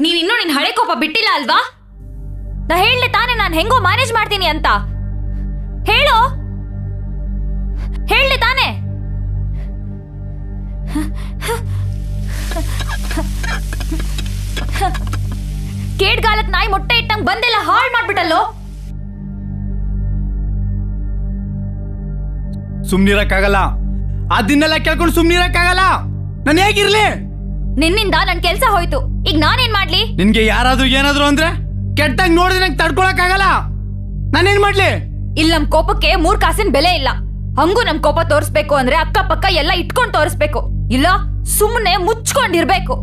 ನೀನಿನ್ನೂ ನಿನ್ ಹಳೆ ಕೋಪ ಬಿಟ್ಟಿಲ್ಲ ಅಲ್ವಾ? ನಾ ಹೇಳಲೆ ತಾನೇ ನಾನು ಹೆಂಗೋ ಮ್ಯಾನೇಜ್ ಮಾಡ್ತೀನಿ ಅಂತ. ಹೇಳೋ, ಹೇಳಲೆ ತಾನೇ. ಕೇಡ್ಗಾಲಕ್ ನಾಯಿ ಮೊಟ್ಟೆ ಇಟ್ಟಂಗ್ ಬಂದೆಲ್ಲ ಹಾಳು ಮಾಡ್ಬಿಟ್ಟಲ್ಲೋ. ಸುಮ್ನಿರಕ್ಕಾಗಲ್ಲ, ಅದನ್ನೆಲ್ಲ ಕೇಳ್ಕೊಂಡು ಸುಮ್ನಿರಕ್ಕಾಗಲ್ಲ. ನಾನು ಹೇಗಿರ್ಲಿ? ನಿನ್ನಿಂದ ನನ್ ಕೆಲ್ಸ ಹೋಯ್ತು. ಈಗ ನಾನೇನ್ ಮಾಡ್ಲಿ? ನಿನ್ಗೆ ಯಾರಾದ್ರೂ ಏನಾದ್ರು ಅಂದ್ರೆ ಕೆಟ್ಟಾಗಿ ನೋಡಿದ್ರೆ ನಂಗೆ ತಡ್ಕೊಳಕ್ಕಾಗಲ್ಲ. ನಾನೇನ್ ಮಾಡ್ಲಿ? ಇಲ್ಲಿ ನಮ್ ಕೋಪಕ್ಕೆ 3 ಕಾಸಿನ ಬೆಲೆ ಇಲ್ಲ. ಹಂಗೂ ನಮ್ ಕೋಪ ತೋರಿಸ್ಬೇಕು ಅಂದ್ರೆ ಅಕ್ಕಪಕ್ಕ ಎಲ್ಲ ಇಟ್ಕೊಂಡು ತೋರಿಸ್ಬೇಕು, ಇಲ್ಲ ಸುಮ್ಮನೆ ಮುಚ್ಕೊಂಡಿರ್ಬೇಕು.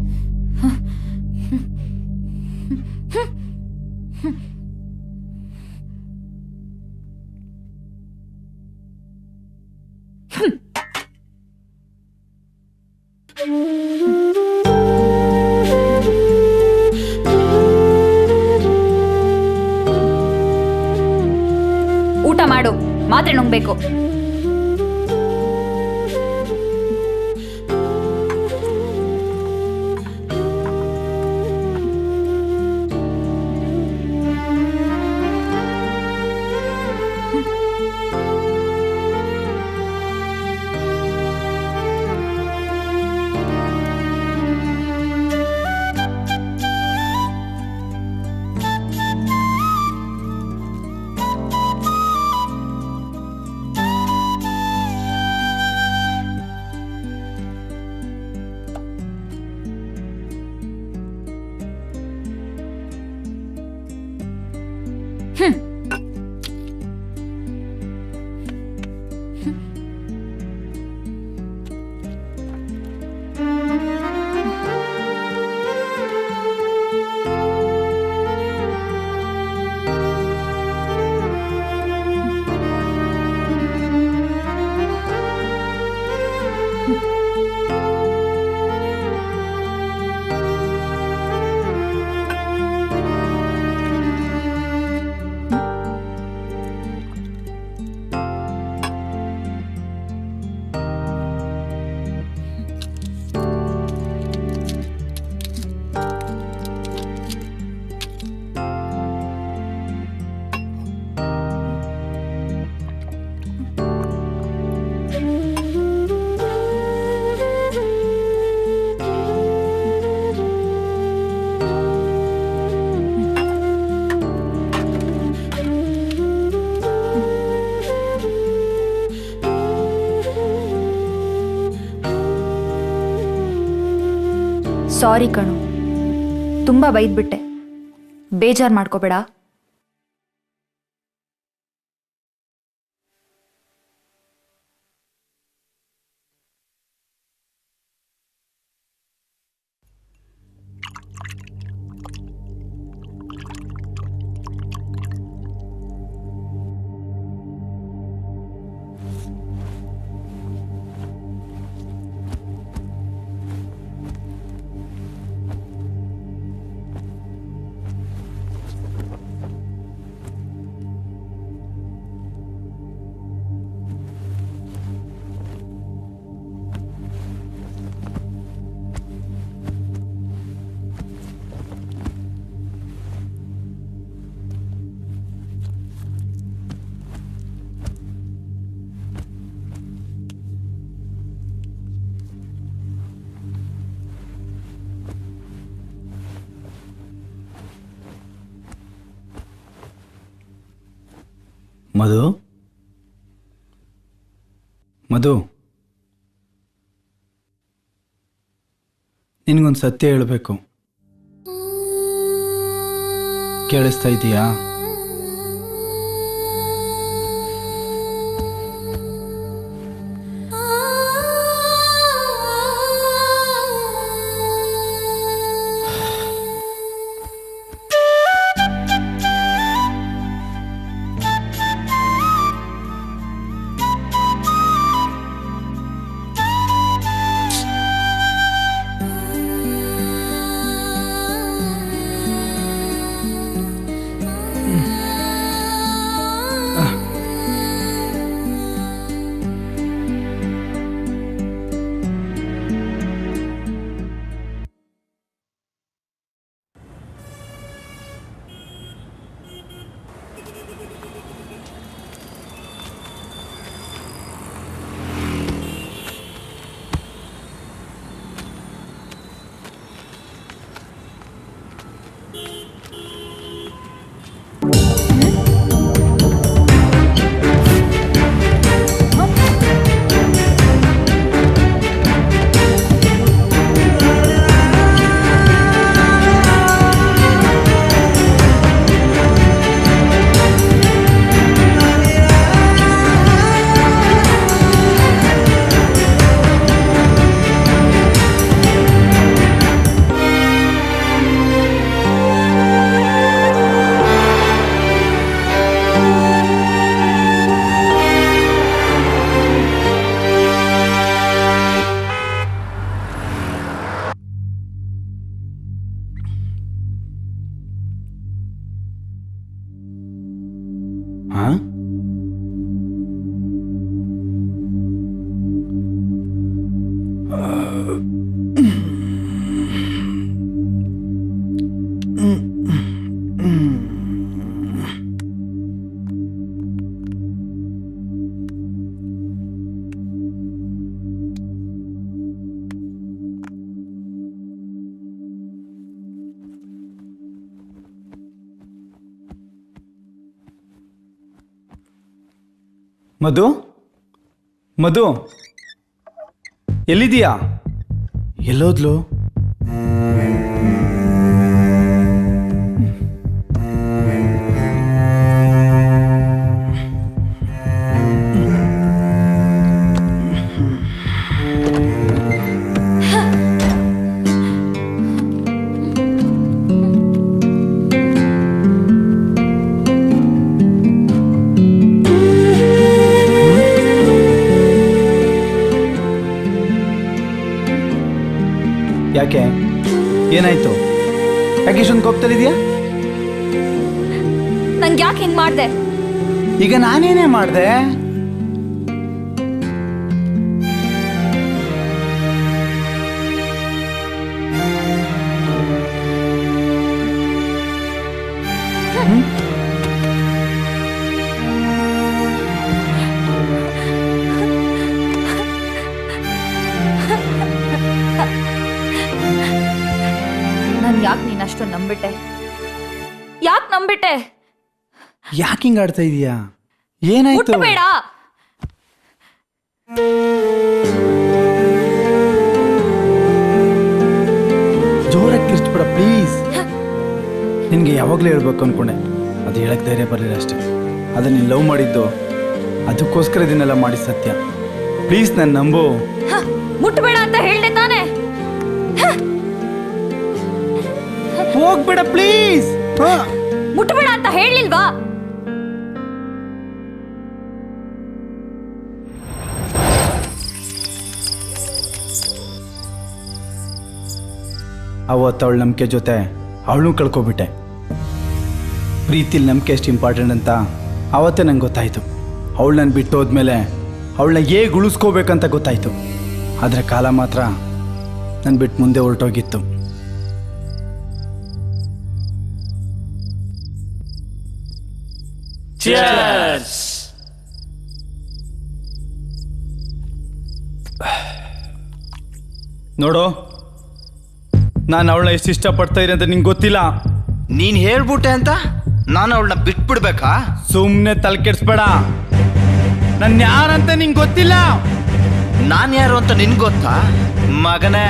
ಊಟ ಮಾಡು, ಮಾತ್ರೆ ನುಂಗ್ಬೇಕು. ಸಾರಿ ಕಣು, ತುಂಬ ಬೈದ್ಬಿಟ್ಟೆ, ಬೇಜಾರು ಮಾಡ್ಕೋಬೇಡ. ಮಧು, ಮಧು, ನಿನಗೊಂದು ಸತ್ಯ ಹೇಳಬೇಕು. ಕೇಳಿಸ್ತಾ ಇದೀಯಾ? ಹಾ ಮಧು ಮಧು ಎಲ್ಲಿದೀಯಾ? ಎಲ್ಲೋದ್ಲು? ಯಾಕೆ ಏನಾಯ್ತು? ಯಾಕೆ ಇಷ್ಟೊಂದು ಕೋಪದಲ್ಲಿದ್ಯಾ? ನಂಗೆ ಯಾಕೆ ಹಿಂಗ್ ಮಾಡ್ದೆ? ಈಗ ನಾನೇನೇ ಮಾಡ್ದೆ? ಯಾಕೆ ನೀನ್ ಅಷ್ಟೊಂದು ನಂಬಿಟ್ಟೆ? ಯಾಕೆ ನಂಬಿಟ್ಟೆ? ಯಾಕೆ ಹಿಂಗ ಆಡ್ತಾ ಇದೀಯಾ? ಏನಾಯ್ತು? ಮುಟ್ಬೇಡ. ಜೋರಾಗಿ ಕಿರ್ಚ್ಬೇಡ ಪ್ಲೀಸ್. ನಿನ್ಗೆ ಯಾವಾಗ್ಲೂ ಹೇಳ್ಬೇಕು ಅನ್ಕೊಂಡೆ, ಅದು ಹೇಳಕ್ ಧೈರ್ಯ ಬರಲಿಲ್ಲ ಅಷ್ಟೇ. ಅದನ್ನ ನೀನ್ ಲವ್ ಮಾಡಿದ್ದು ಅದಕ್ಕೋಸ್ಕರ ಇದನ್ನೆಲ್ಲ ಮಾಡಿ ಸತ್ಯ. ಪ್ಲೀಸ್ ನನ್ನ ನಂಬು. ಮುಟ್ಬೇಡ ಅಂತ ಹೇಳ್ದೆ ತಾನೆ? ಹೋಗ್ಬೇಡ ಪ್ಲೀಸ್. ಮುಟ್ಬೇಡ ಅಂತ ಹೇಳಿಲ್ವಾ? ಅವತ್ತು ಅವಳ ನಂಬಿಕೆ ಜೊತೆ ಅವಳನ್ನೂ ಕಳ್ಕೊಬಿಟ್ಟೆ. ಪ್ರೀತಿಲಿ ನಂಬಿಕೆ ಎಷ್ಟು ಇಂಪಾರ್ಟೆಂಟ್ ಅಂತ ಅವತ್ತೇ ನಂಗೆ ಗೊತ್ತಾಯಿತು. ಅವಳು ನನ್ನ ಬಿಟ್ಟು ಹೋದ್ಮೇಲೆ ಅವಳನ್ನ ಹೇಗೆ ಉಳಿಸ್ಕೋಬೇಕಂತ ಗೊತ್ತಾಯಿತು. ಆದರೆ ಕಾಲ ಮಾತ್ರ ನನ್ನ ಬಿಟ್ಟು ಮುಂದೆ ಹೊರಟೋಗಿತ್ತು. ನೋಡು, ನಾನು ಅವಳನ್ನ ಎಷ್ಟು ಇಷ್ಟಪಡ್ತಾ ಇದ್ದೀನಿ ಅಂತ ನಿಂಗೆ ಗೊತ್ತಿಲ್ಲ. ನೀನ್ ಹೇಳ್ಬಿಟ್ಟೆ ಅಂತ ನಾನು ಅವಳನ್ನ ಬಿಟ್ಬಿಡ್ಬೇಕಾ? ಸುಮ್ಮನೆ ತಲೆ ಕೆಡಿಸ್ಬೇಡ. ನನ್ನ ಯಾರಂತ ನಿಂಗೆ ಗೊತ್ತಿಲ್ಲ. ನಾನ್ ಯಾರು ಅಂತ ನಿನ್ ಗೊತ್ತಾ? ಮಗನೇ,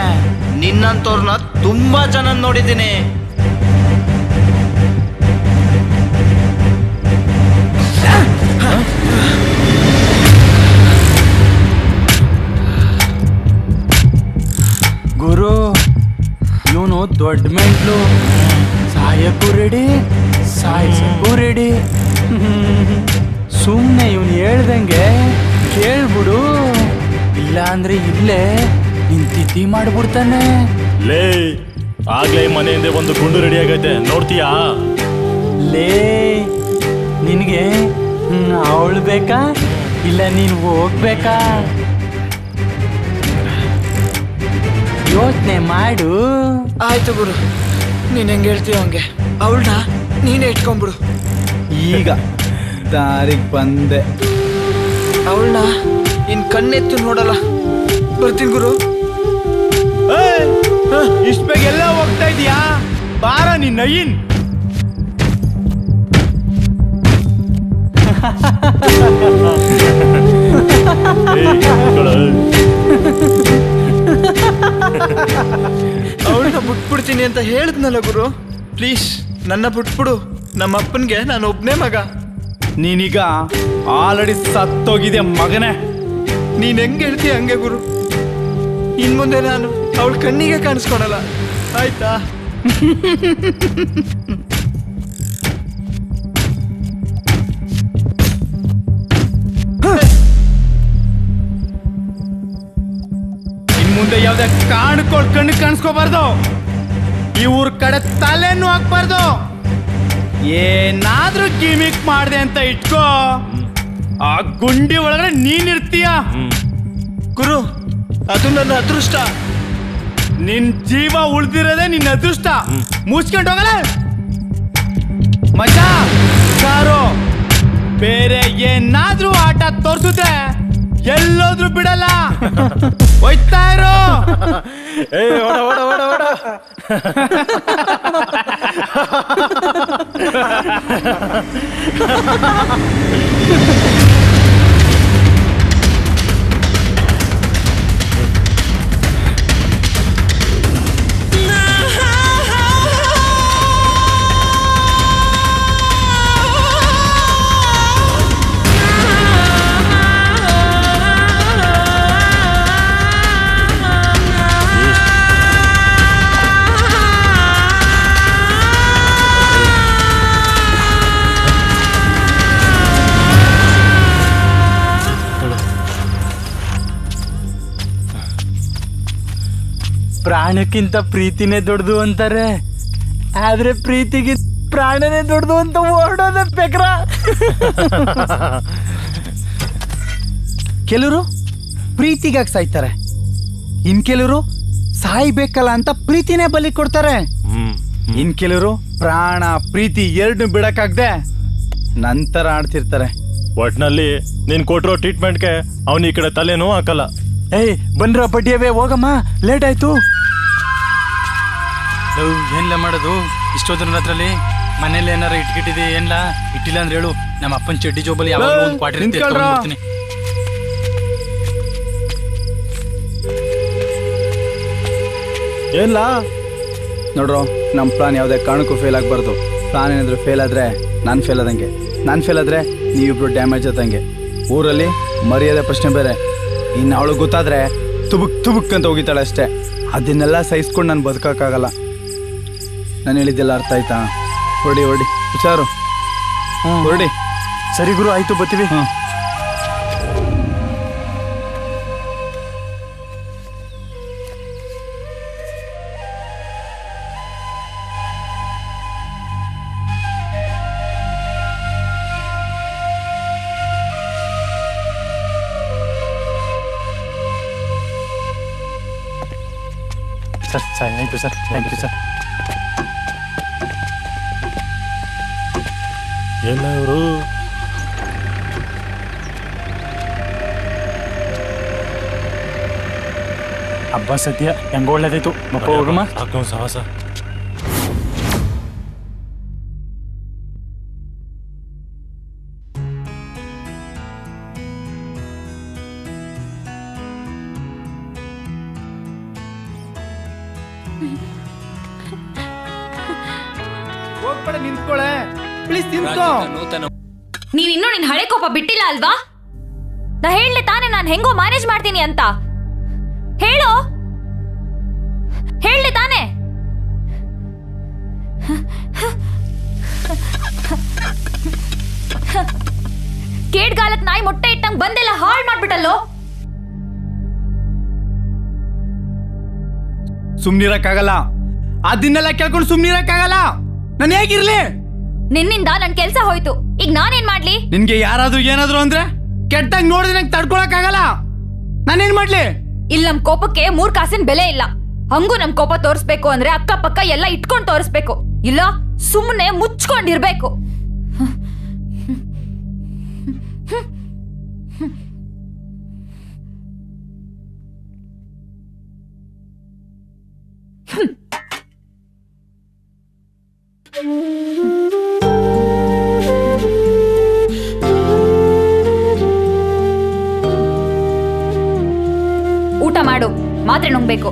ನಿನ್ನಂತವ್ರನ್ನ ತುಂಬಾ ಜನ ನೋಡಿದ್ದೀನಿ. ಗುರು, ಇವನು ದೊಡ್ಡ ಮೆಂಟ್ಲು. ಸಾಯಕ್ಕೂ ರೆಡಿ, ಸಾಯಿಸಕ್ಕೂ ರೆಡಿ. ಸುಮ್ಮನೆ ಇವನು ಹೇಳ್ದಂಗೆ ಕೇಳ್ಬಿಡು, ಇಲ್ಲ ಅಂದ್ರೆ ಇಲ್ಲೇ ನಿಂತಿದ್ದಿ ಮಾಡ್ಬಿಡ್ತಾನೆ. ಲೇ, ಆಗ್ಲೇ ಮನೆಯಿಂದ ಒಂದು ಗುಂಡು ರೆಡಿ ಆಗೈತೆ, ನೋಡ್ತೀಯಾ? ಲೇ, ನಿನಗೆ ಅವಳು ಬೇಕಾ ಇಲ್ಲ ನೀನು ಹೋಗ್ಬೇಕಾ? ಯೋಚನೆ ಮಾಡು. ಆಯ್ತು ಗುರು, ನೀನ್ ಹೆಂಗೆ ಹೇಳ್ತೀಯ ಹಂಗೆ. ಅವಳನ್ನ ನೀನೇ ಇಟ್ಕೊಂಡ್ಬಿಡು. ಈಗ ದಾರಿಗೆ ಬಂದೆ. ಅವಳನ್ನ ಇನ್ ಕಣ್ಣೆತ್ತು ನೋಡಲ್ಲ. ಬರ್ತೀನಿ ಗುರು. ಇಷ್ಟ ಬೇಗ ಎಲ್ಲ ಹೋಗ್ತಾ ಇದೀಯಾ? ಬಾರ ನಿನ್ನ ನಯಿನ್. ಅವಳನ್ನ ಬಿಟ್ಬಿಡ್ತೀನಿ ಅಂತ ಹೇಳಿದ್ನಲ್ಲ ಗುರು. ಪ್ಲೀಸ್ ನನ್ನ ಬಿಟ್ಬಿಡು. ನಮ್ಮ ಅಪ್ಪನ್ಗೆ ನಾನು ಒಬ್ನೇ ಮಗ. ನೀನೀಗ ಆಲ್ರೆಡಿ ಸತ್ತೋಗಿದೆ ಮಗನೇ. ನೀನ್ ಹೆಂಗೆ ಹೇಳ್ತೀಯ ಹಂಗೆ ಗುರು. ಇನ್ ಮುಂದೆ ನಾನು ಅವಳ ಕಣ್ಣಿಗೆ ಕಾಣಿಸ್ಕೊಳಲ್ಲ, ಆಯ್ತಾ? ಇನ್ ಮುಂದೆ ಯಾವ್ದೇ ಕಣ್ಣಿಗೆ ಕಾಣಿಸ್ಕೋಬಾರ್ದು. ಈ ಊರ್ ಕಡೆ ತಲೆನೂ ಹಾಕ್ಬಾರ್ದು. ಏನಾದ್ರೂ ಗಿಮಿಕ್ ಮಾಡ್ದೆ ಅಂತ ಇಟ್ಕೋ, ಆ ಗುಂಡಿ ಒಳಗಡೆ ನೀನಿರ್ತೀಯ. ಗುರು, ಅದು ನನ್ನ ಅದೃಷ್ಟ. ನಿನ್ ಜೀವ ಉಳ್ದಿರೋದೇ ನಿನ್ನ ಅದೃಷ್ಟ. ಮುಚ್ಕೊಂಡು ಹೋಗಲ್ಲ ಮಜಾ ಸಾರು. ಬೇರೆ ಏನಾದ್ರೂ ಆಟ ತೋರ್ಸುತ್ತೆ ಎಲ್ಲೋದ್ರೂ ಬಿಡಲ್ಲ. ಹೋಯ್ತಾ ಇರೋ. ಏ ಓಡ ಓಡ ಓಡ ಓಡ. ಪ್ರಾಣಕ್ಕಿಂತ ಪ್ರೀತಿನೇ ದೊಡ್ಡದು ಅಂತಾರೆ, ಆದ್ರೆ ಪ್ರೀತಿಗೆ ಪ್ರಾಣನೇ ದೊಡ್ಡದು ಅಂತ ಓಡೋದ ಬೇಕ್ರ. ಕೆಲವರು ಪ್ರೀತಿಗಾಗಿ ಸಾಯ್ತಾರೆ, ಇನ್ ಕೆಲವರು ಸಾಯ್ಬೇಕಲ್ಲ ಅಂತ ಪ್ರೀತಿನೇ ಬಲಿ ಕೊಡ್ತಾರೆ. ಇನ್ ಕೆಲವರು ಪ್ರಾಣ ಪ್ರೀತಿ ಎರಡು ಬಿಡಕ್ಕಾಗ್ದೆ ನಂತರ ಆಡ್ತಿರ್ತಾರೆ. ಒಟ್ನಲ್ಲಿ ನೀನ್ ಕೊಟ್ಟಿರೋ ಟ್ರೀಟ್ಮೆಂಟ್ಗೆ ಅವನ ಈ ಕಡೆ ತಲೆನೂ ಹಾಕಲ್ಲ. ಏಯ್ ಬನ್ರ ಪಡ್ಯವೇ, ಹೋಗಮ್ಮ, ಲೇಟ್ ಆಯ್ತು. ಏನ್ಲ ಮಾಡೋದು ಇಷ್ಟೋದ್ರ ಹತ್ರಲ್ಲಿ? ಮನೇಲಿ ಏನಾರ ಇಟ್ಕಿಟ್ಟಿದೆ ಏನ್ಲ? ಇಟ್ಟಿಲ್ಲ ಅಂದ್ರೆ ಹೇಳು, ನಮ್ಮ ಅಪ್ಪನ ಚಡ್ಡಿ ಜೋಬಲ್ಲಿ ಯಾವಾಗ ಒಂದು ಕ್ವಾರ್ಟರ್ ಇರ್ತೀನಿ. ಏನ್ಲಾ ನೋಡ್ರೋ, ನಮ್ಮ ಪ್ಲಾನ್ ಯಾವುದೇ ಕಾರಣಕ್ಕೂ ಫೇಲ್ ಆಗಬಾರ್ದು. ಪ್ಲಾನ್ ಏನಾದರೂ ಫೇಲ್ ಆದರೆ ನಾನು ಫೇಲ್ ಆದಂಗೆ, ನಾನು ಫೇಲ್ ಆದರೆ ನೀವಿಬ್ರು ಡ್ಯಾಮೇಜ್ ಆದಂಗೆ. ಊರಲ್ಲಿ ಮರ್ಯಾದೆ ಪ್ರಶ್ನೆ ಬೇರೆ. ಇನ್ನು ಅವಳು ಗೊತ್ತಾದರೆ ತುಬುಕ್ ಅಂತ ಹೋಗಿತಾಳೆ ಅಷ್ಟೇ. ಅದನ್ನೆಲ್ಲ ಸಹಿಸ್ಕೊಂಡು ನಾನು ಬದುಕೋಕ್ಕಾಗಲ್ಲ. ನಾನು ಹೇಳಿದ್ದೆಲ್ಲ ಅರ್ಥ ಆಯ್ತಾ? ಹೊರಡಿ ಹುಷಾರು. ಹೊರಡಿ. ಸರಿ ಗುರು, ಆಯ್ತು, ಬರ್ತೀವಿ. Sir thank you sir, thank you sir. ಎಲ್ಲ ಇವರು ಹಬ್ಬ ಸದ್ಯ ಹೆಂಗ ಒಳ್ಳೇದಾಯ್ತು. ಮಕ್ಕ ಹೋಗಮ್ಮ. ಸಾಹಸ. ಹೋಗ್ಬೇಡ, ನಿಂತ್ಕೊಳ್ಳೆ ಪ್ಲೀಸ್, ನಿಂತ್ಕೋ. ನೀನ್ ಇನ್ನೂ ನಿನ್ ಹಳೆ ಕೋಪ ಬಿಟ್ಟಿಲ್ಲ ಅಲ್ವಾ? ನಾ ಹೇಳಲೆ ತಾನೇ ನಾನು ಹೆಂಗೋ ಮ್ಯಾನೇಜ್ ಮಾಡ್ತೀನಿ ಅಂತ. ಹೇಳು, ಹೇಳಲೆ ತಾನೇ. ಕೇಡ್ಗಾಲಕ್ ನಾಯಿ ಮೊಟ್ಟೆ ಇಟ್ಟಂಗ್ ಬಂದೆಲ್ಲ ಹಾಳು ಮಾಡ್ಬಿಟ್ಟಲ್ಲೋ. ಸುಮ್ನಿರಕ್ಕಾಗಲ್ಲ, ಅದನ್ನೆಲ್ಲ ಕೇಳ್ಕೊಂಡು ಸುಮ್ನಿರಕ್ಕಾಗಲ್ಲ. ನಾನು ಹೇಗಿರ್ಲಿ? ನಿನ್ನಿಂದ ನನ್ ಕೆಲ್ಸ ಹೋಯ್ತು, ಈಗ ನಾನೇನ್ ಮಾಡ್ಲಿ? ನಿನ್ಗೆ ಯಾರಾದ್ರೂ ಏನಾದ್ರು ಅಂದ್ರೆ ಕೆಟ್ಟಂಗ್ ನೋಡಿದ್ರೆ ನಂಗೆ ತಡ್ಕೊಳಕ್ಕಾಗಲ್ಲ. ನಾನೇನ್ ಮಾಡ್ಲಿ? ಇಲ್ಲಿ ನಮ್ ಕೋಪಕ್ಕೆ 3 ಕಾಸಿನ ಬೆಲೆ ಇಲ್ಲ. ಹಂಗೂ ನಮ್ ಕೋಪ ತೋರಿಸ್ಬೇಕು ಅಂದ್ರೆ ಅಕ್ಕಪಕ್ಕ ಎಲ್ಲ ಇಟ್ಕೊಂಡ್ ತೋರಿಸ್ಬೇಕು, ಇಲ್ಲ ಸುಮ್ಮನೆ ಮುಚ್ಕೊಂಡಿರ್ಬೇಕು. ಊಟ ಮಾಡು, ಮಾತ್ರೆ ನುಂಗ್ಬೇಕು.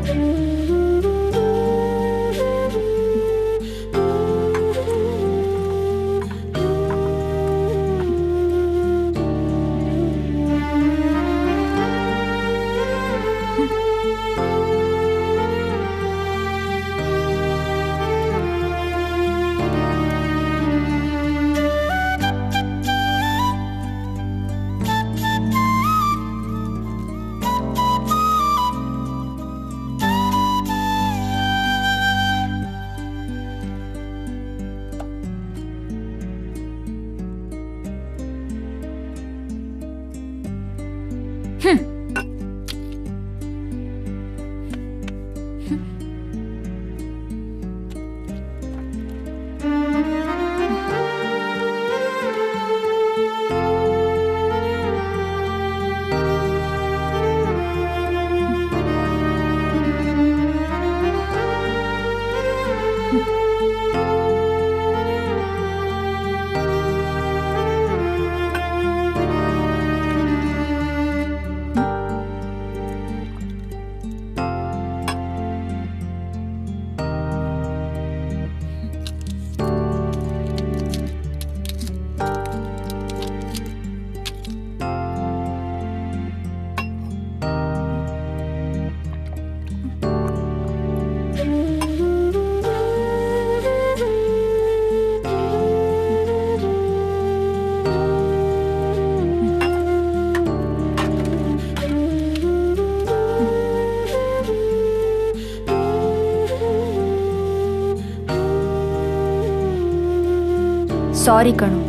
ಸಾರಿ ಕಣು,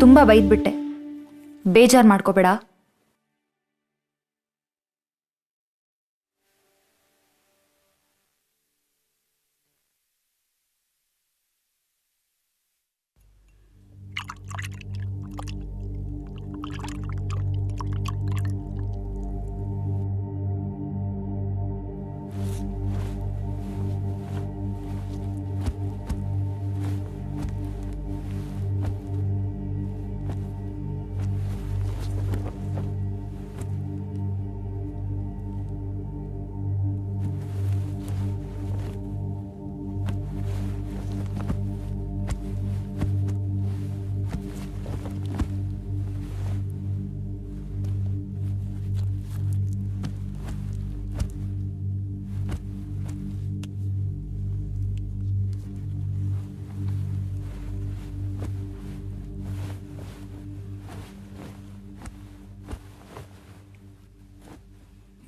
ತುಂಬ ಬೈದ್ಬಿಟ್ಟೆ, ಬೇಜಾರು ಮಾಡ್ಕೋಬೇಡ.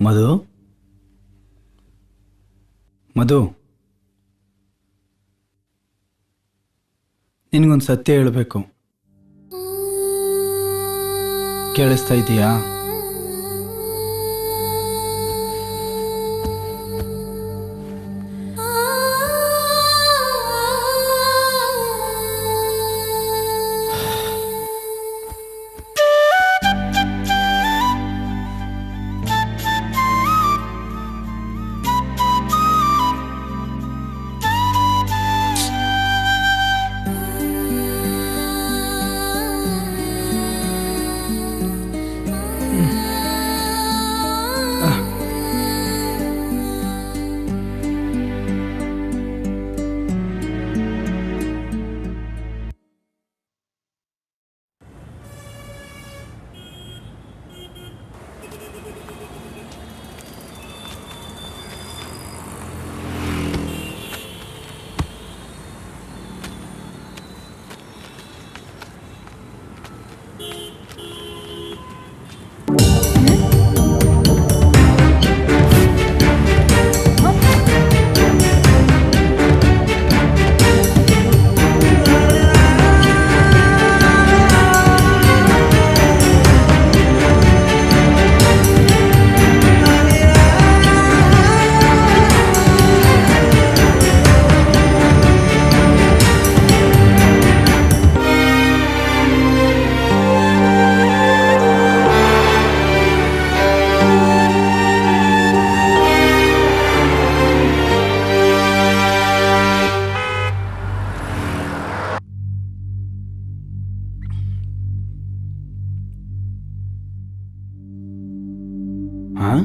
ಮಧು, ಮಧು, ನಿನಗೊಂದು ಸತ್ಯ ಹೇಳಬೇಕು. ಕೇಳಿಸ್ತಾ ಇದೀಯಾ? ಹಾಂ,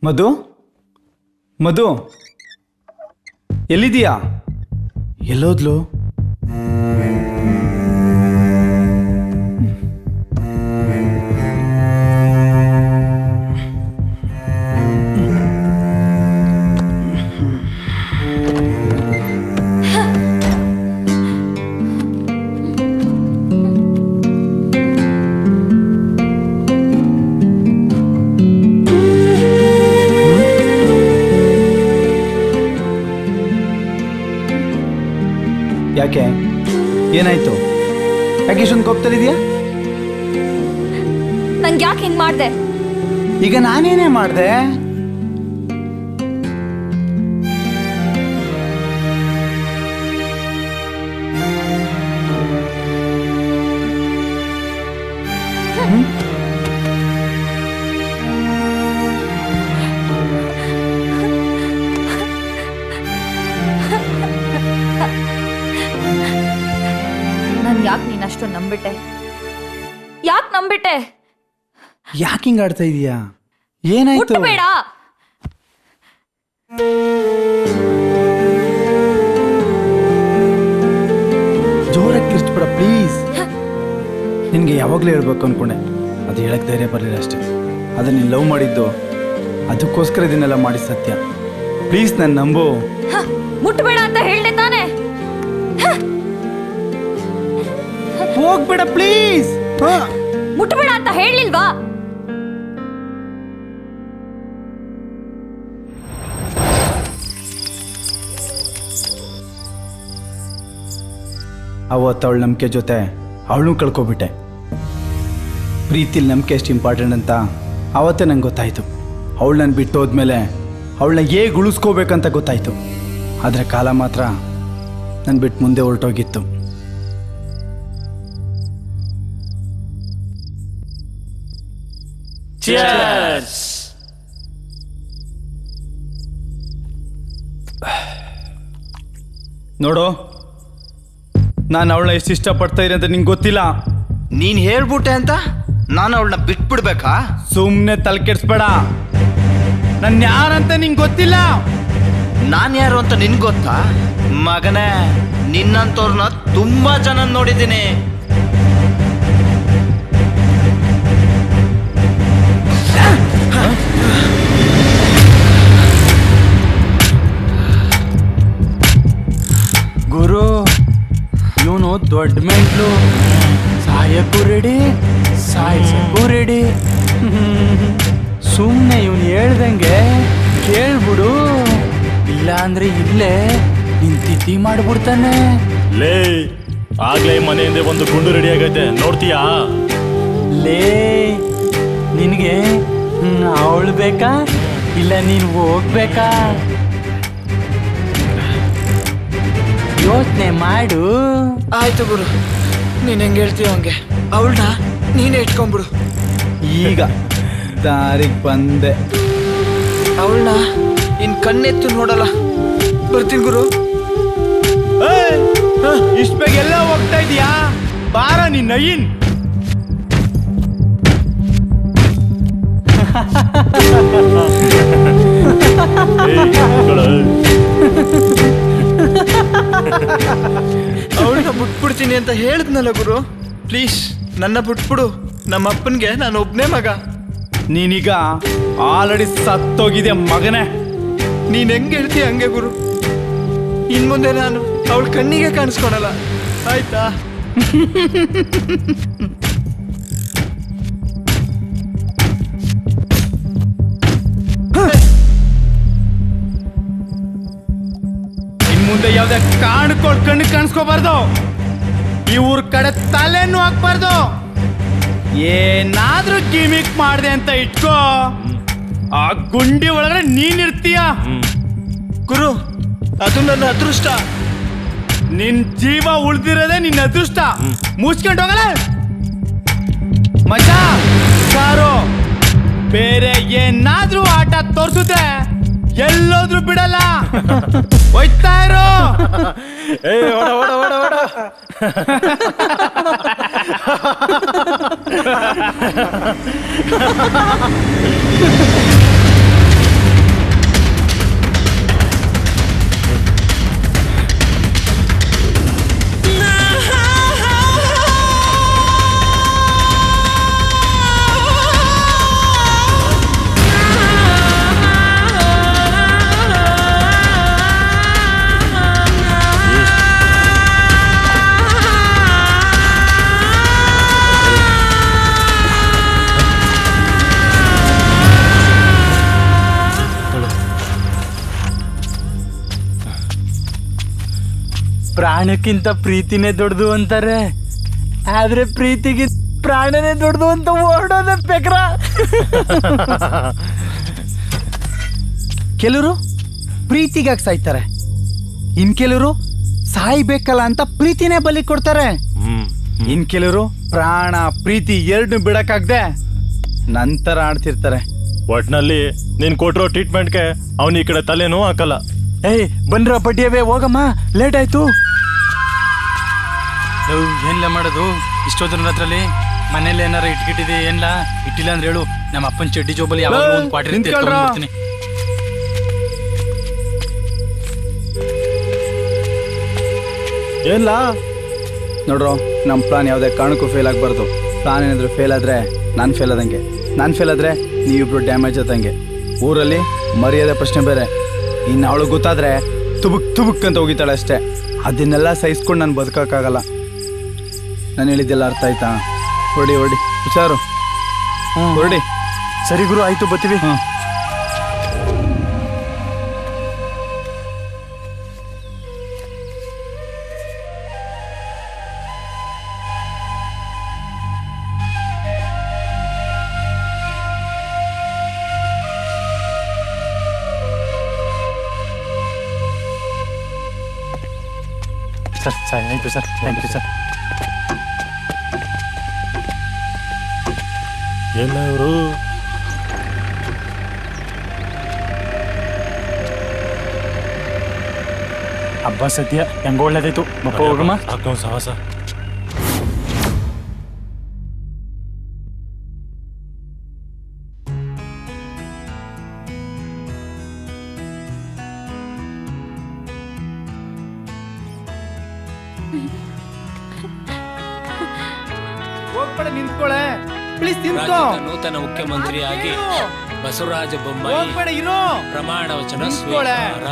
ಮಧು, ಮಧು, ಎಲ್ಲಿದೀಯಾ? ಎಲ್ಲೋದ್ಲು? ಯಾಕೆ, ಏನಾಯ್ತು? ಯಾಕೆ ಇಷ್ಟೊಂದು ಕೋಪದಲ್ಲಿದೆಯಾ? ನಂಗೆ ಯಾಕೆ ಹಿಂಗ್ ಮಾಡ್ದೆ? ಈಗ ನಾನೇನೇ ಮಾಡ್ದೆ? ಯಾಕೆ ನೀನ್ ಅಷ್ಟೊಂದು ನಂಬಿಟ್ಟೆ? ಯಾಕೆ ನಂಬಿಟ್ಟೆ? ಯಾಕೆ ಹಿಂಗ ಆಡ್ತಾ ಇದೀಯಾ? ಏನಾಯ್ತು? ಬೇಡ. ಹೋಗ್ಬಿಡ ಪ್ಲೀಸ್. ನಿನಗೆ ಯಾವಾಗಲೂ ಹೇಳ್ಬೇಕು ಅನ್ಕೊಂಡೆ, ಅದು ಹೇಳಕ್ಕೆ ಧೈರ್ಯ ಬರಲಿಲ್ಲ ಅಷ್ಟೇ. ಅದನ್ನ ನೀನು ಲವ್ ಮಾಡಿದ್ದು ಅದಕ್ಕೋಸ್ಕರ ಇದನ್ನೆಲ್ಲ ಮಾಡಿ ಸತ್ಯ. ಪ್ಲೀಸ್ ನನ್ನ ನಂಬು. ಮುಟ್ಬೇಡ ಅಂತ ಹೇಳ್ದೆ ತಾನೆ. ಹೋಗ್ಬೇಡ ಪ್ಲೀಸ್. ಮುಟ್ಬೇಡ ಅಂತ ಹೇಳಿಲ್ವಾ? ಅವತ್ತು ಅವಳ ನಂಬಿಕೆ ಜೊತೆ ಅವಳನ್ನೂ ಕಳ್ಕೊಬಿಟ್ಟೆ. ಪ್ರೀತಿಲಿ ನಂಬಿಕೆ ಎಷ್ಟು ಇಂಪಾರ್ಟೆಂಟ್ ಅಂತ ಆವತ್ತೇ ನಂಗೆ ಗೊತ್ತಾಯಿತು. ಅವಳು ನನ್ನ ಬಿಟ್ಟು ಹೋದ್ಮೇಲೆ ಅವಳನ್ನ ಹೇಗೆ ಉಳಿಸ್ಕೋಬೇಕಂತ ಗೊತ್ತಾಯಿತು. ಆದರೆ ಕಾಲ ಮಾತ್ರ ನನ್ನ ಬಿಟ್ಟು ಮುಂದೆ ಹೊರಟೋಗಿತ್ತು. ನೋಡು, ನಾನು ಅವಳನ್ನ ಎಷ್ಟು ಇಷ್ಟಪಡ್ತಾ ಇದ್ದೀನಿ ಅಂತ ನಿಂಗೆ ಗೊತ್ತಿಲ್ಲ. ನೀನ್ ಹೇಳ್ಬಿಟ್ಟೆ ಅಂತ ನಾನು ಅವಳನ್ನ ಬಿಟ್ಬಿಡ್ಬೇಕಾ? ಸುಮ್ಮನೆ ತಲೆ ಕೆಡಿಸ್ಬೇಡ. ನನ್ನ ಯಾರಂತ ನಿಂಗೆ ಗೊತ್ತಿಲ್ಲ. ನಾನ್ ಯಾರು ಅಂತ ನಿನ್ ಗೊತ್ತಾ? ಮಗನೇ, ನಿನ್ನಂತವ್ರನ್ನ ತುಂಬಾ ಜನ ನೋಡಿದ್ದೀನಿ. ಗುರು, ಇವನು ದೊಡ್ಡ ಮೆಂಟ್ಲು. ಸಾಯಕ್ಕೂ ರೆಡಿ, ಸಾಯಿಸಕ್ಕೂ ರೆಡಿ. ಸುಮ್ಮನೆ ಇವನು ಹೇಳ್ದಂಗೆ ಕೇಳ್ಬಿಡು, ಇಲ್ಲ ಅಂದ್ರೆ ಇಲ್ಲೇ ನಿನ್ ತಿಥಿ ಮಾಡ್ಬಿಡ್ತಾನೆ. ಲೇ, ಆಗ್ಲೇ ಮನೆಯಿಂದ ಒಂದು ಗುಂಡು ರೆಡಿ ಆಗೈತೆ, ನೋಡ್ತೀಯಾ? ಲೇ, ನಿನಗೆ ಅವಳು ಬೇಕಾ ಇಲ್ಲ ನೀನು ಹೋಗ್ಬೇಕಾ? ಯೋಚನೆ ಮಾಡು. ಆಯ್ತು ಗುರು, ನೀನ್ ಹೆಂಗ್ ಹೇಳ್ತೀಯ ಹಂಗೆ. ಅವಳನ್ನ ನೀನೇ ಇಟ್ಕೊಂಡ್ಬಿಡು. ಈಗ ದಾರಿಗೆ ಬಂದೆ. ಅವಳನ್ನ ಇನ್ ಕಣ್ಣೆತ್ತು ನೋಡಲ್ಲ. ಬರ್ತೀನಿ ಗುರು. ಇಷ್ಟ ಬೇಗ ಎಲ್ಲ ಹೋಗ್ತಾ ಇದೀಯಾ? ಬಾರ ನಿನ್ನ ನಯಿನ್. ಅವಳನ್ನ ಬಿಟ್ಬಿಡ್ತೀನಿ ಅಂತ ಹೇಳಿದ್ನಲ್ಲ ಗುರು. ಪ್ಲೀಸ್ ನನ್ನ ಬಿಟ್ಬಿಡು. ನಮ್ಮ ಅಪ್ಪನ್ಗೆ ನಾನು ಒಬ್ನೇ ಮಗ. ನೀನೀಗ ಆಲ್ರೆಡಿ ಸತ್ತೋಗಿದೆ ಮಗನೇ. ನೀನ್ ಹೆಂಗ್ ಹೇಳ್ತೀಯ ಹಂಗೆ ಗುರು. ಇನ್ ಮುಂದೆ ನಾನು ಅವಳ ಕಣ್ಣಿಗೆ ಕಾಣಿಸ್ಕೊಳಲ್ಲ, ಆಯ್ತಾ? ಇನ್ ಮುಂದೆ ಯಾವ್ದೇ ಕಣ್ಣು ಕಾಣಿಸ್ಕೋಬಾರ್ದು. ಈ ಊರ್ ಕಡೆ ತಲೆನೂ ಹಾಕ್ಬಾರ್ದು. ಏನಾದ್ರೂ ಗಿಮಿಕ್ ಮಾಡಿದೆ ಅಂತ ಇಟ್ಕೋ, ಆ ಗುಂಡಿ ಒಳಗಡೆ ನೀನಿರ್ತೀಯ. ಗುರು, ಅದು ನನ್ನ ಅದೃಷ್ಟ. ನಿನ್ ಜೀವ ಉಳ್ದಿರೋದೇ ನಿನ್ನ ಅದೃಷ್ಟ. ಮುಚ್ಕೊಂಡು ಹೋಗಲ್ಲ ಮಜಾ ಸಾರು. ಬೇರೆ ಏನಾದ್ರೂ ಆಟ ತೋರ್ಸುತ್ತೆ ಎಲ್ಲೋದ್ರೂ ಬಿಡಲ್ಲ. ಹೋಯ್ತಾ ಇರೋ. ಏ, ಓಡ ಓಡ ಓಡ ಓಡ. ಪ್ರಾಣಕ್ಕಿಂತ ಪ್ರೀತಿನೇ ದೊಡ್ಡದು ಅಂತಾರೆ, ಆದ್ರೆ ಪ್ರೀತಿಗೆ ಪ್ರಾಣನೇ ದೊಡ್ಡದು ಅಂತ ಓಡೋದ ಬೇಕ್ರ. ಕೆಲವರು ಪ್ರೀತಿಗಾಗಿ ಸಾಯ್ತಾರೆ, ಇನ್ ಕೆಲವರು ಸಾಯ್ಬೇಕಲ್ಲ ಅಂತ ಪ್ರೀತಿನೇ ಬಲಿ ಕೊಡ್ತಾರೆ. ಇನ್ ಕೆಲವರು ಪ್ರಾಣ ಪ್ರೀತಿ ಎರಡು ಬಿಡಕ್ಕಾಗ್ದೆ ನಂತರ ಆಡ್ತಿರ್ತಾರೆ. ಒಟ್ನಲ್ಲಿ ನೀನ್ ಕೊಟ್ಟಿರೋ ಟ್ರೀಟ್ಮೆಂಟ್ಗೆ ಅವನ ಈ ಕಡೆ ತಲೆನೂ ಹಾಕಲ್ಲ. ಏಯ್ ಬನ್ರ ಬಡ್ಡಿಯವೇ, ಹೋಗಮ್ಮ, ಲೇಟ್ ಆಯ್ತು. ಏನ್ಲ ಮಾಡೋದು ಇಷ್ಟೋದ್ರ ಹತ್ರಲ್ಲಿ? ಮನೇಲಿ ಏನಾರ ಇಟ್ಕಿಟ್ಟಿದೆ ಏನ್ಲ? ಇಟ್ಟಿಲ್ಲ ಅಂದ್ರೆ ಹೇಳು, ನಮ್ಮ ಅಪ್ಪನ ಚಡ್ಡಿ ಜೋಬಲ್ಲಿ ಯಾವಾಗ ಒಂದು ಕ್ವಾರ್ಟರ್ ಇರ್ತೀನಿ. ಏನ್ಲ ನೋಡ್ರೋ ನಮ್ಮ ಪ್ಲಾನ್ ಯಾವುದೇ ಕಾರಣಕ್ಕೂ ಫೇಲ್ ಆಗಬಾರ್ದು. ಪ್ಲಾನ್ ಏನಾದರೂ ಫೇಲ್ ಆದರೆ ನಾನು ಫೇಲ್ ಆದಂಗೆ, ನಾನು ಫೇಲ್ ಆದರೆ ನೀವಿಬ್ರು ಡ್ಯಾಮೇಜ್ ಆದಂಗೆ. ಊರಲ್ಲಿ ಮರ್ಯಾದೆ ಪ್ರಶ್ನೆ ಬೇರೆ. ಇನ್ನು ಅವಳು ಗೊತ್ತಾದರೆ ತುಬುಕ್ ಅಂತ ಹೋಗಿದ್ದಾಳೆ ಅಷ್ಟೇ. ಅದನ್ನೆಲ್ಲ ಸಹಿಸ್ಕೊಂಡು ನಾನು ಬದುಕೋಕ್ಕಾಗಲ್ಲ. ನಾನು ಹೇಳಿದ್ದೆಲ್ಲ ಅರ್ಥ ಆಯ್ತಾ? ಹೊಡಿ ಹುಷಾರು, ಹೊರಡಿ. ಸರಿ ಗುರು, ಆಯ್ತು, ಬರ್ತೀವಿ. ಹಾಂ. Sir thank you sir, thank you sir. ಎಲ್ಲ ಇವರು ಹಬ್ಬ ಸದ್ಯ ಹೆಂಗ ಒಳ್ಳೇದಾಯ್ತು. ಮಪ್ಪ ಹೋಗಮ್ಮ. ಹಾಕೋ ಸಾಹಸ. ಹೋಗ್ಬೇಡ, ನಿಂತ್ಕೊಳ್ಳೆ ಪ್ಲೀಸ್. ನಿಂತ್ಕೋ. ರಾಜ್ಯದ ನೂತನ ಮುಖ್ಯಮಂತ್ರಿಯಾಗಿ ಬಸವರಾಜ ಬೊಮ್ಮಾಯಿ ಹೋಗ್ಬೇಡ, ಇರೋ. ಪ್ರಮಾಣ ವಚನ ನಿಂತ್ಕೊಳ್ಳೆ. ಸ್ವೀಕಾರ.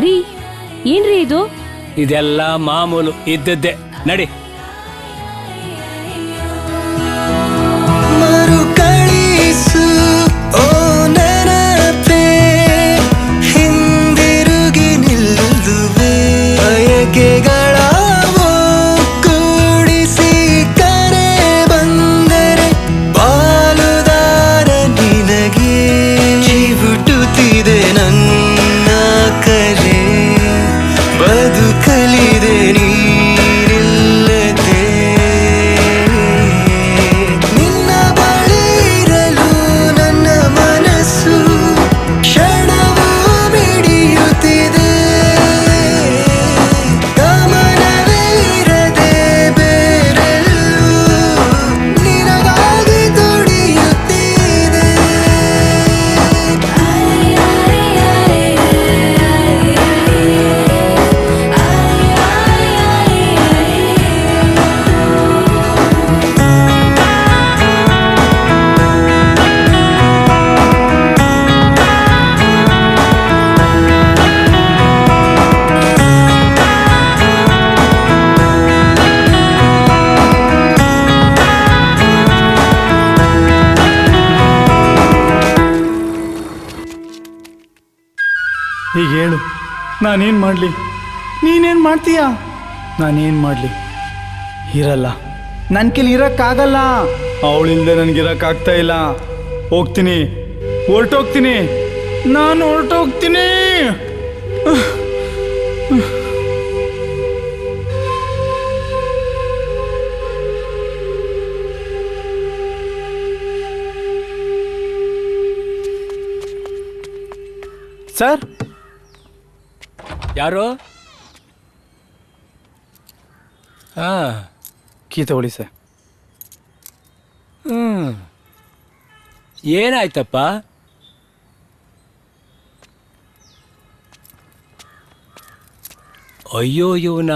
ರೀ ಏನ್ರಿ ಇದು? ಇದೆಲ್ಲ ಮಾಮೂಲು ಇದ್ದದ್ದೇ, ನಡಿ. ಮರುಕಳಿಸು ಓ ನೆನಪೇ, ಹಿಂದಿರುಗಿ ನಿಲ್ಲುವೆ ಬಯಕೆಗಳ ಕೂಡಿಸಿ ಕರೆ ಬಂದರೆ ಪಾಲುದಾರ ನಿನಗೆ ಚಿವುಟುತ್ತಿದೆ ನನ್ನ ಕರೆ, ಬದುಕಲಿದೆ ನೀರಿಲ್ಲದೆ. ನಿನ್ನ ಬಳಿ ಇರಲು ನನ್ನ ಮನಸ್ಸು ಕ್ಷಣವೂ ಮಿಡಿಯುತ್ತಿದೆ. ಗಮನವೇ ಇರದೆ ಬೇರೆಲ್ಲೂ ನಿನಗಾಗಿ ತುಡಿಯುತ್ತಿದೆ. ಈಗ ಹೇಳು, ನಾನೇನು ಮಾಡಲಿ? ನೀನೇನು ಮಾಡ್ತೀಯಾ? ನಾನೇನು ಮಾಡಲಿ? ಇರಲ್ಲ, ನನ್ನ ಕೈಲಿ ಇರೋಕ್ಕಾಗಲ್ಲ. ಅವಳಿಲ್ಲದೆ ನನಗಿರೋಕ್ಕಾಗ್ತಾ ಇಲ್ಲ. ಹೋಗ್ತೀನಿ, ಹೊರಟೋಗ್ತೀನಿ, ನಾನು ಹೊರಟೋಗ್ತೀನಿ. ಸರ್, ಯಾರು? ಕೀ ತಗೊಳ್ಳಿ ಸರ್. ಏನಾಯ್ತಪ್ಪ? ಅಯ್ಯೋ ಇವನ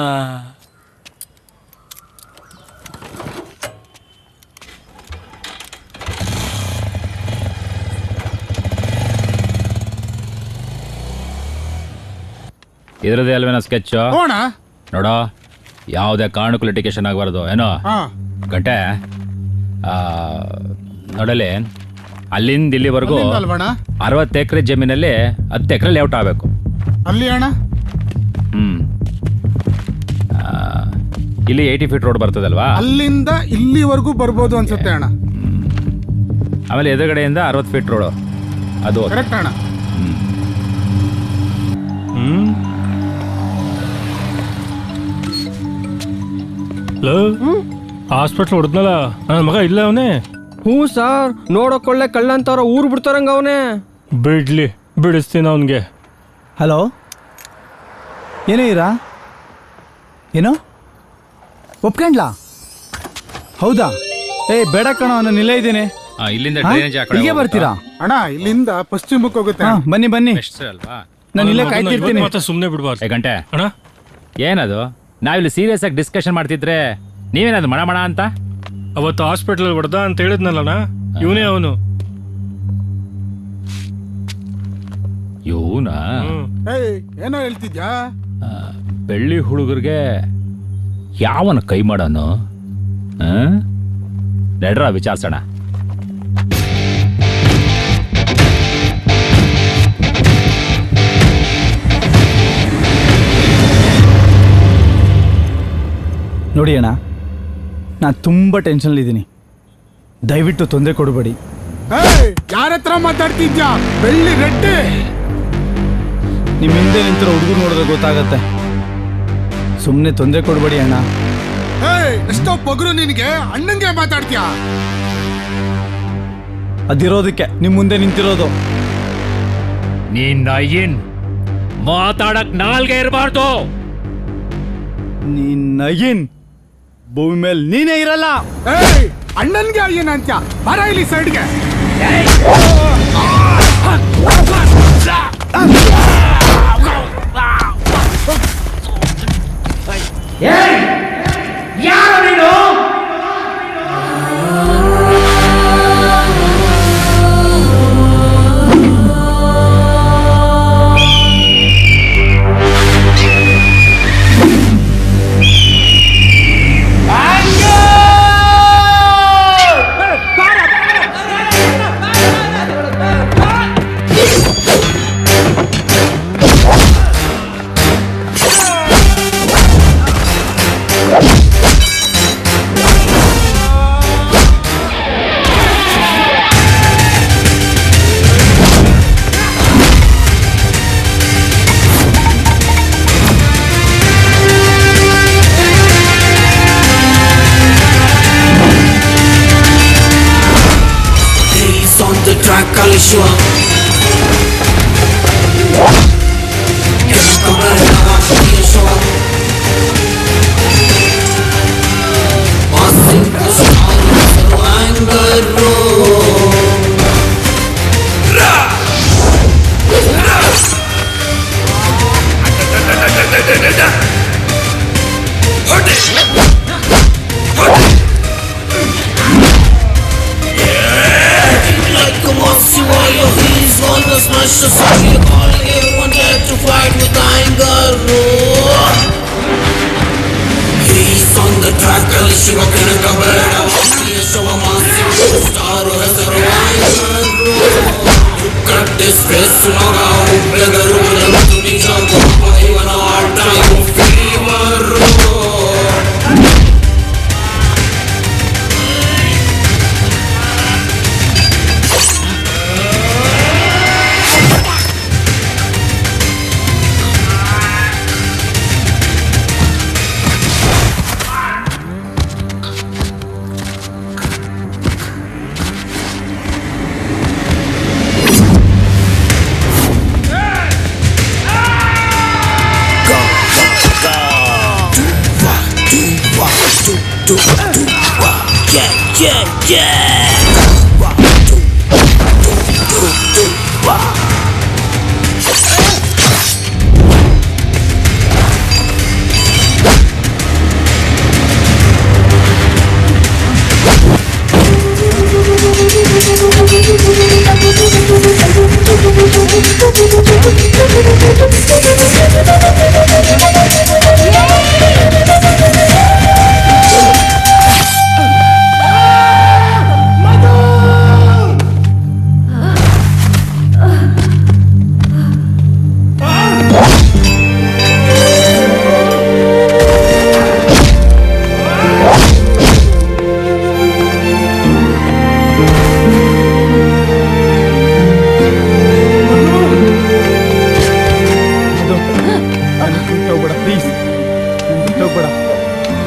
ಇದರದೇ ಅಲ್ವೇನೋ ಸ್ಕೆಚ್ಚು? ನೋಡೋ, ಯಾವುದೇ ಕಾರಣಕ್ಕೂ ಲಿಟಿಗೇಷನ್ ಆಗಬಾರ್ದು ಏನೋ ಗಂಟೆ. ನೋಡಲಿ, ಅಲ್ಲಿಂದ ಇಲ್ಲಿವರೆಗೂ 60 ಎಕರೆ ಜಮೀನಲ್ಲಿ 10 ಎಕರೆ ಲೇಔಟ್ ಆಗಬೇಕು. ಅಲ್ಲಿ ಅಣ್ಣ ಇಲ್ಲಿ 80 ಫೀಟ್ ರೋಡ್ ಬರ್ತದಲ್ವಾ, ಅಲ್ಲಿಂದ ಇಲ್ಲಿವರೆಗೂ ಬರ್ಬೋದು ಅನ್ಸುತ್ತೆ ಅಣ್ಣ. ಆಮೇಲೆ ಎದುರುಗಡೆಯಿಂದ 60 ಫೀಟ್ ರೋಡು ಅದು ಕರೆಕ್ಟ್ ಅಣ್ಣ. ಹಾಸ್ಪಿಟ್ಲ್ ಹೊಡೆದ್ನಲ್ಲ ನನ್ನ ಮಗ, ಇಲ್ಲ ಅವನೇ. ಹ್ಞೂ ಸರ್, ನೋಡೋಕೊಳ್ಳೆ ಕಳ್ಳಂತವ್ರ ಊರು ಬಿಡ್ತಾರಂಗ ಅವನೇ. ಬಿಡ್ಲಿ, ಬಿಡಿಸ್ತೀನಿ ಅವನಿಗೆ. ಹಲೋ, ಏನೋ ಇರಾ? ಏನೋ ಒಪ್ಕೊಂಡ್ಲಾ? ಹೌದಾ? ಏಯ್ ಬೇಡ ಕಣೋ, ನಾನು ಇಲ್ಲೇ ಇದ್ದೀನಿ. ಇಲ್ಲಿಂದ ಹಾ? ಡ್ರೈನೇಜ್ ಇಲ್ಲಿಗೆ ಬರ್ತೀರಾ? ಅಣ್ಣ ಇಲ್ಲಿಂದ ಪಶ್ಚಿಮಕ್ಕೆ ಹೋಗುತ್ತೆ. ಹಾ, ಬನ್ನಿ ಬನ್ನಿ, ಅಲ್ವಾ ನಾನು ಇಲ್ಲೇ ಕಾಯ್ತಿರ್ತೀನಿ. ಮತ್ತೆ ಸುಮ್ಮನೆ ಬಿಡ್ಬಾರ್ದು ಗಂಟೆ ಅಣ್ಣ. ಏನದು? ನಾವಿಲ್ಲಿ ಸೀರಿಯಸ್ ಆಗಿ ಡಿಸ್ಕಷನ್ ಮಾಡ್ತಿದ್ರೆ ನೀವೇನದು ಮಣ ಮಣ ಅಂತ? ಅವತ್ತು ಹಾಸ್ಪಿಟಲ್ ಹೊಡೆದ ಅಂತ ಹೇಳಿದ್ನಲ್ಲಣ್ಣ, ಇವನೇ ಅವನು. ಇವನಾ? ಏಯ್ ಏನೋ ಹೇಳ್ತಿದ್ಯಾ? ಬೆಳ್ಳಿ ಹುಡುಗರಿಗೆ ಯಾವನ ಕೈ ಮಾಡೋನು? ನಡ್ರ ವಿಚಾರಿಸೋಣ. ನೋಡಿ ಅಣ್ಣ, ನಾನು ತುಂಬ ಟೆನ್ಷನಲ್ಲಿದ್ದೀನಿ, ದಯವಿಟ್ಟು ತೊಂದರೆ ಕೊಡಬೇಡಿ. ಏಯ್ ಯಾರ ಹತ್ರ ಮಾತಾಡ್ತಿದ್ಯಾ? ಬೆಳ್ಳಿ ರೆಡ್ಡಿ. ನಿಮ್ಮ ಹಿಂದೆ ನಿಂತಿರೋ ಹುಡುಗರು ನೋಡಿದ್ರೆ ಗೊತ್ತಾಗತ್ತೆ. ಸುಮ್ಮನೆ ತೊಂದರೆ ಕೊಡಬೇಡಿ ಅಣ್ಣ. ಏಯ್ ಎಷ್ಟೋ ಪೊಗರು ನಿನಗೆ, ಅಣ್ಣಂಗೆ ಮಾತಾಡ್ತೀಯಾ? ಅದಿರೋದಕ್ಕೆ ನಿಮ್ಮ ಮುಂದೆ ನಿಂತಿರೋದು. ನಿನ್ನ ಏನ್ ಮಾತಾಡಕ್ ನಾಲ್ಗೆ ಇರಬಾರ್ದು. ನಿನ್ನ ಏನ್ ಭೂಮಿ ಮೇಲೆ ನೀನೇ ಇರಲ್ಲ. ಏಯ್ ಅಣ್ಣನ್ಗೆ ಅಯ್ಯನ ಅಂತ್ಯ, ಬರ ಇಲ್ಲಿ ಸೈಡ್ಗೆ.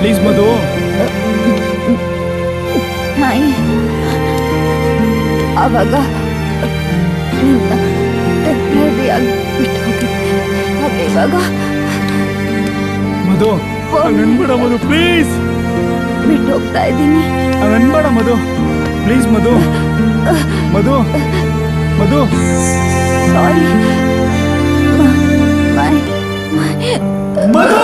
ಪ್ಲೀಸ್ ಮಧು. ಅವಾಗ ಇವಾಗ ಮಧು ಹಂಗನ್ಬೇಡ ಮಧು, ಪ್ಲೀಸ್ ಬಿಟ್ಟು ಹೋಗ್ತಾ ಇದ್ದೀನಿ. ಹಂಗನ್ಬೇಡ ಮಧು. ಪ್ಲೀಸ್ ಮಧು ಮಧು ಮಧು ಸಾರಿ ಮಧು